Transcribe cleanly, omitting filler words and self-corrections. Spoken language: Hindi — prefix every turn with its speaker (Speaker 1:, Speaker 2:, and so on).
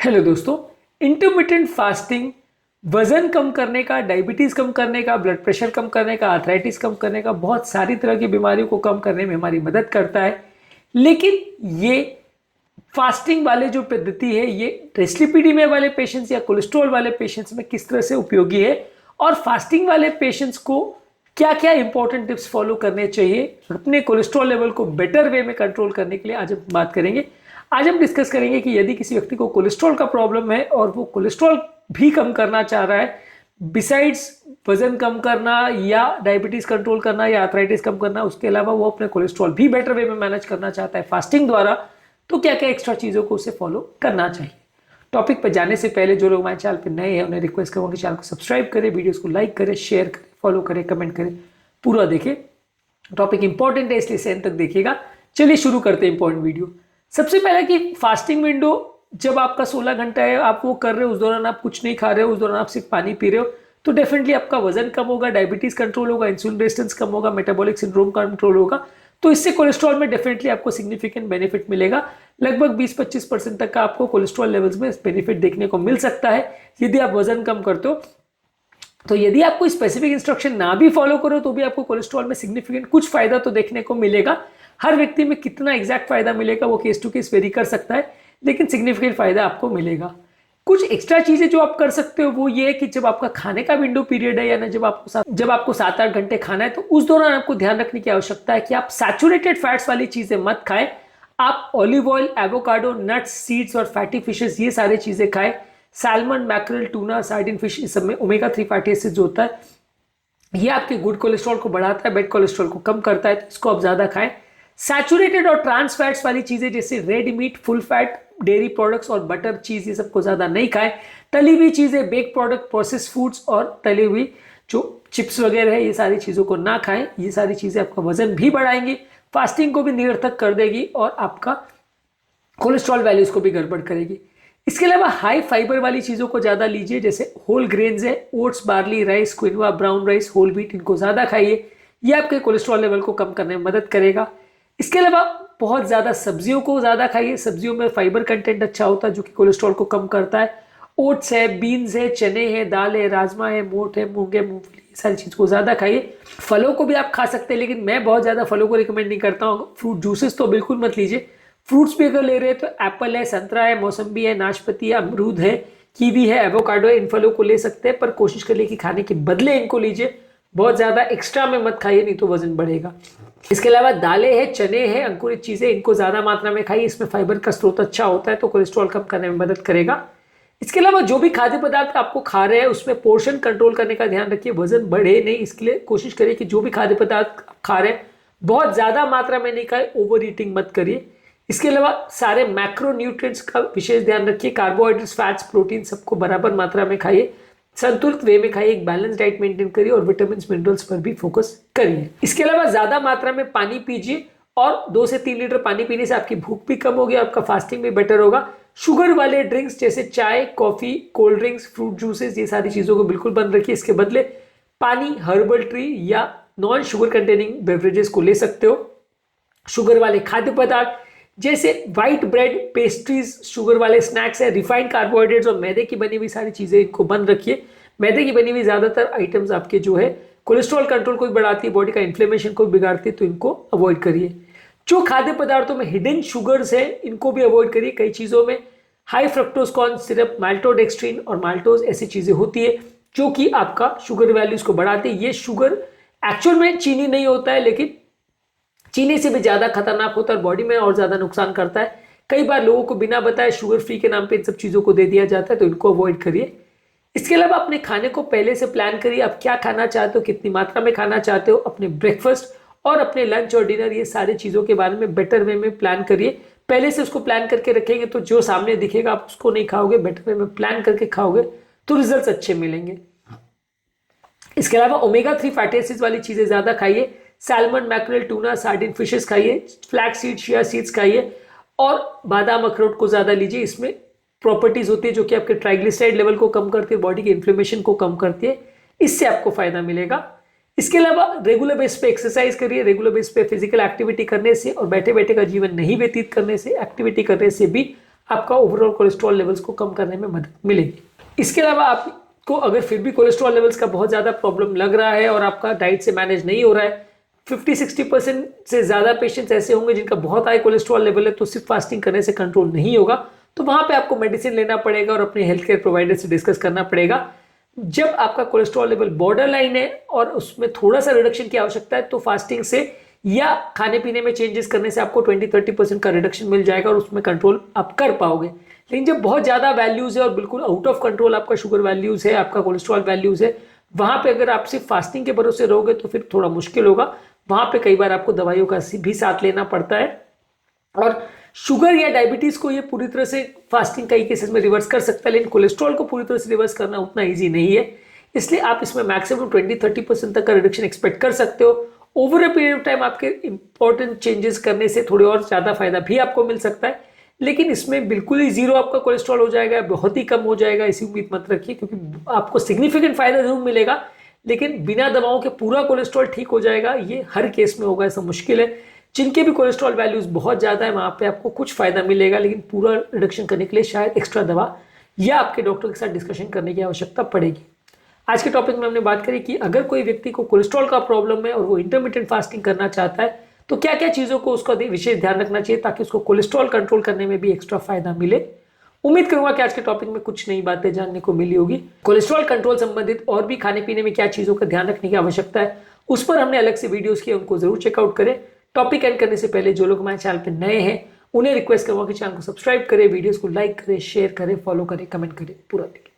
Speaker 1: हेलो दोस्तों। इंटरमिटेंट फास्टिंग वजन कम करने का, डायबिटीज कम करने का, ब्लड प्रेशर कम करने का, आर्थराइटिस कम करने का, बहुत सारी तरह की बीमारियों को कम करने में हमारी मदद करता है। लेकिन ये फास्टिंग वाले जो पद्धति है ये डिस्लिपिडीमिया वाले पेशेंट्स या कोलेस्ट्रॉल वाले पेशेंट्स में किस तरह से उपयोगी है और फास्टिंग वाले पेशेंट्स को क्या क्या इंपॉर्टेंट टिप्स फॉलो करने चाहिए अपने कोलेस्ट्रॉल लेवल को बेटर वे में कंट्रोल करने के लिए आज हम बात करेंगे। आज हम डिस्कस करेंगे कि यदि किसी व्यक्ति को कोलेस्ट्रॉल का प्रॉब्लम है और वो कोलेस्ट्रॉल भी कम करना चाह रहा है, बिसाइड्स वजन कम करना या डायबिटीज कंट्रोल करना या आर्थराइटिस कम करना, उसके अलावा वो अपने कोलेस्ट्रॉल भी बेटर वे में मैनेज करना चाहता है फास्टिंग द्वारा, तो क्या क्या एक्स्ट्रा चीज़ों को उसे फॉलो करना चाहिए। टॉपिक पर जाने से पहले जो लोग हमारे चैनल पर नए हैं उन्हें रिक्वेस्ट करूँगा कि चैनल को सब्सक्राइब करें, वीडियोस को लाइक करें, शेयर करें, फॉलो करें, कमेंट करें, पूरा देखें। टॉपिक इंपॉर्टेंट है इसलिए एंड तक देखिएगा। चलिए शुरू करते हैं इंपॉर्टेंट वीडियो। सबसे पहले कि फास्टिंग विंडो जब आपका 16 घंटा है, आप वो कर रहे हो, उस दौरान आप कुछ नहीं खा रहे हो, उस दौरान आप सिर्फ पानी पी रहे हो, तो डेफिनेटली आपका वजन कम होगा, डायबिटीज कंट्रोल होगा, इंसुलिन रेजिस्टेंस कम होगा, मेटाबॉलिक सिंड्रोम कंट्रोल होगा। तो इससे कोलेस्ट्रॉल में डेफिनेटली आपको सिग्निफिकेंट बेनिफिट मिलेगा। लगभग 20-25% तक का आपको कोलेस्ट्रॉल लेवल्स में बेनिफिट देखने को मिल सकता है यदि आप वजन कम करते हो। तो यदि आप कोई स्पेसिफिक इंस्ट्रक्शन ना भी फॉलो करो तो भी आपको कोलेस्ट्रॉल में सिग्निफिकेंट कुछ फायदा तो देखने को मिलेगा। हर व्यक्ति में कितना एग्जैक्ट फायदा मिलेगा वो केस टू केस वेरी कर सकता है, लेकिन सिग्निफिकेंट फायदा आपको मिलेगा। कुछ एक्स्ट्रा चीजें जो आप कर सकते हो वो ये है कि जब आपका खाने का विंडो पीरियड है, यानी जब आपको 7-8 घंटे खाना है, तो उस दौरान आपको ध्यान रखने की आवश्यकता है कि आप सैचुरेटेड फैट्स वाली चीजें मत खाएं। आप olive oil, avocado, nuts, seeds और फैटी फिशेस ये सारी चीजें खाएं। Salmon, mackerel, tuna, sardine fish, इस सब में ओमेगा 3 फैटी एसिड्स होता है, ये आपके गुड कोलेस्ट्रॉल को बढ़ाता है, बैड कोलेस्ट्रॉल को कम करता है, तो इसको आप ज्यादा खाएं। सैचुरेटेड और ट्रांस फैट्स वाली चीजें जैसे red meat, full fat, dairy products और बटर, चीज, ये सबको ज्यादा नहीं खाएं। तली हुई चीजें, बेक प्रोडक्ट, प्रोसेस फूड्स और तली हुई जो चिप्स वगैरह है, ये सारी चीजों को ना खाएं। ये सारी चीजें आपका वजन भी बढ़ाएंगी, फास्टिंग को भी निरर्थक कर देगी और आपका कोलेस्ट्रॉल वैल्यूज को भी गड़बड़ करेगी। इसके अलावा हाई फाइबर वाली चीज़ों को ज़्यादा लीजिए, जैसे होल ग्रेन्स है, oats, barley, rice, quinoa, brown rice, whole wheat, इनको ज़्यादा खाइए। ये आपके कोलेस्ट्रॉल लेवल को कम करने में मदद करेगा। इसके अलावा बहुत ज़्यादा सब्जियों को ज़्यादा खाइए, सब्जियों में फाइबर कंटेंट अच्छा होता है जो कि कोलेस्ट्रॉल को कम करता है। ओट्स है, बीन्स है, चने हैं, दाल है, राजमा है, मोठ है, मूंग है, मूंगफली, ये सारी चीज़ को ज़्यादा खाइए। फलों को भी आप खा सकते हैं, लेकिन मैं बहुत ज़्यादा फलों को रिकमेंड नहीं करता हूँ। फ्रूट जूसेस तो बिल्कुल मत लीजिए। फ्रूट्स भी अगर ले रहे हैं तो एप्पल है, संतरा है, मौसम्बी है, नाशपाती है, अमरूद है, कीवी है, एवोकाडो है, इन फलों को ले सकते हैं, पर कोशिश करिए कि खाने के बदले इनको लीजिए। बहुत ज़्यादा एक्स्ट्रा में मत खाइए, नहीं तो वजन बढ़ेगा। इसके अलावा दालें हैं, चने हैं, अंकुरित चीज़ें, इनको ज़्यादा मात्रा में खाइए, इसमें फाइबर का स्रोत अच्छा होता है तो कोलेस्ट्रॉल कम करने में मदद करेगा। इसके अलावा जो भी खाद्य पदार्थ आपको खा रहे हैं उसमें पोर्शन कंट्रोल करने का ध्यान रखिए, वजन बढ़े नहीं, इसके लिए कोशिश करिए कि जो भी खाद्य पदार्थ खा रहे हैं बहुत ज़्यादा मात्रा में नहीं खाए, ओवर ईटिंग मत करिए। इसके अलावा सारे मैक्रो न्यूट्रिएंट्स का विशेष ध्यान रखिए, कार्बोहाइड्रेट्स, फैट्स, प्रोटीन सबको बराबर मात्रा में खाइए, संतुलित वे में खाइए, एक बैलेंस डाइट मेंटेन करिए और विटामिन मिनरल्स पर भी फोकस करिए। इसके अलावा ज्यादा मात्रा में पानी पीजिए और 2 से 3 लीटर पानी पीने से आपकी भूख भी कम होगी, आपका फास्टिंग भी बेटर होगा। शुगर वाले ड्रिंक्स जैसे चाय, coffee, cold drinks, fruit juices, ये सारी चीजों को बिल्कुल बंद रखिए। इसके बदले पानी, हर्बल ट्री या नॉन शुगर कंटेनिंग बेवरेजेस को ले सकते हो। शुगर वाले खाद्य पदार्थ जैसे व्हाइट ब्रेड, पेस्ट्रीज, शुगर वाले स्नैक्स है, रिफाइंड कार्बोहाइड्रेट्स और मैदे की बनी हुई सारी चीजें, इनको बंद रखिए। मैदे की बनी हुई ज्यादातर आइटम्स आपके जो है कोलेस्ट्रॉल कंट्रोल को भी बढ़ाती है, बॉडी का इन्फ्लेमेशन को भी बिगाड़ती है, तो इनको अवॉइड करिए। जो खाद्य पदार्थों में हिडन शुगर्स है इनको भी अवॉइड करिए। कई चीजों में high fructose corn syrup, maltodextrin और माल्टोज ऐसी चीजें होती है जो कि आपका शुगर वैल्यूज को बढ़ाती है। ये शुगर एक्चुअल में चीनी नहीं होता है, लेकिन चीनी से भी ज्यादा खतरनाक होता है और बॉडी में और ज्यादा नुकसान करता है। कई बार लोगों को बिना बताए शुगर फ्री के नाम पे इन सब चीजों को दे दिया जाता है, तो इनको अवॉइड करिए। इसके अलावा अपने खाने को पहले से प्लान करिए, आप क्या खाना चाहते हो, कितनी मात्रा में खाना चाहते हो, अपने ब्रेकफास्ट और अपने लंच और डिनर, ये सारी चीजों के बारे में बेटर वे में प्लान करिए। पहले से उसको प्लान करके रखेंगे तो जो सामने दिखेगा आप उसको नहीं खाओगे, बेटर वे में प्लान करके खाओगे तो रिजल्ट अच्छे मिलेंगे। इसके अलावा ओमेगा 3 फैटी एसिड्स वाली चीजें ज्यादा खाइए, salmon, mackerel, tuna, sardine fishes खाइए, फ्लैक्स सीड, चिया सीड्स खाइए और बादाम, अखरोट को ज्यादा लीजिए। इसमें प्रॉपर्टीज होती है जो कि आपके ट्राइग्लिसराइड लेवल को कम करती है, बॉडी के इन्फ्लेमेशन को कम करती है, इससे आपको फायदा मिलेगा। इसके अलावा रेगुलर बेस पे एक्सरसाइज करिए। रेगुलर बेस पे फिजिकल एक्टिविटी करने से और बैठे बैठे का जीवन नहीं व्यतीत करने से, एक्टिविटी करने से भी आपका ओवरऑल कोलेस्ट्रॉल लेवल्स को कम करने में मदद मिलेगी। इसके अलावा आपको अगर फिर भी कोलेस्ट्रॉल लेवल्स का बहुत ज़्यादा प्रॉब्लम लग रहा है और आपका डाइट से मैनेज नहीं हो रहा है, 50-60% से ज़्यादा पेशेंट्स ऐसे होंगे जिनका बहुत हाई कोलेस्ट्रॉल लेवल है, तो सिर्फ फास्टिंग करने से कंट्रोल नहीं होगा, तो वहाँ पे आपको मेडिसिन लेना पड़ेगा और अपने हेल्थ केयर प्रोवाइडर से डिस्कस करना पड़ेगा। जब आपका कोलेस्ट्रॉल लेवल बॉर्डर लाइन है और उसमें थोड़ा सा रिडक्शन की आवश्यकता है, तो फास्टिंग से या खाने पीने में चेंजेस करने से आपको 20-30% का रिडक्शन मिल जाएगा और उसमें कंट्रोल आप कर पाओगे। लेकिन जब बहुत ज़्यादा वैल्यूज़ है और बिल्कुल आउट ऑफ कंट्रोल आपका शुगर वैल्यूज़ है, आपका कोलेस्ट्रॉल वैल्यूज़ है, वहाँ पे अगर आप सिर्फ फास्टिंग के भरोसे रहोगे तो फिर थोड़ा मुश्किल होगा। वहाँ पे कई बार आपको दवाइयों का भी साथ लेना पड़ता है। और शुगर या डायबिटीज़ को ये पूरी तरह से फास्टिंग कई केसेस में रिवर्स कर सकता है, लेकिन कोलेस्ट्रॉल को पूरी तरह से रिवर्स करना उतना ईजी नहीं है। इसलिए आप इसमें मैक्सिमम 20-30% तक का रिडक्शन एक्सपेक्ट कर सकते हो। Over a period of time आपके इंपॉर्टेंट चेंजेस करने से थोड़ी और ज़्यादा फायदा भी आपको मिल सकता है, लेकिन इसमें बिल्कुल ही जीरो आपका कोलेस्ट्रॉल हो जाएगा, बहुत ही कम हो जाएगा, ऐसी उम्मीद मत रखिए, क्योंकि आपको सिग्निफिकेंट फायदा जरूर मिलेगा, लेकिन बिना दवाओं के पूरा कोलेस्ट्रॉल ठीक हो जाएगा ये हर केस में होगा, ऐसा मुश्किल है। जिनके भी कोलेस्ट्रॉल वैल्यूज बहुत ज़्यादा है वहाँ पे आपको कुछ फायदा मिलेगा, लेकिन पूरा रिडक्शन करने के लिए शायद एक्स्ट्रा दवा या आपके डॉक्टर के साथ डिस्कशन करने की आवश्यकता पड़ेगी। आज के टॉपिक में हमने बात करी कि अगर कोई व्यक्ति को कोलेस्ट्रॉल का प्रॉब्लम है और वो इंटरमिटेंट फास्टिंग करना चाहता है, तो क्या क्या चीज़ों को उसका विशेष ध्यान रखना चाहिए ताकि उसको कोलेस्ट्रॉल कंट्रोल करने में भी एक्स्ट्रा फायदा मिले। उम्मीद करूंगा कि आज के टॉपिक में कुछ नई बातें जानने को मिली होगी। कोलेस्ट्रॉल कंट्रोल संबंधित और भी खाने पीने में क्या चीज़ों का ध्यान रखने की आवश्यकता है, उस पर हमने अलग से वीडियोस किए, उनको जरूर चेकआउट करें। टॉपिक एंड करने से पहले जो लोग हमारे चैनल पर नए हैं उन्हें रिक्वेस्ट करूंगा कि चैनल को सब्सक्राइब करें, वीडियोस को लाइक करें, शेयर करें, फॉलो करें, कमेंट करें, पूरा देखें।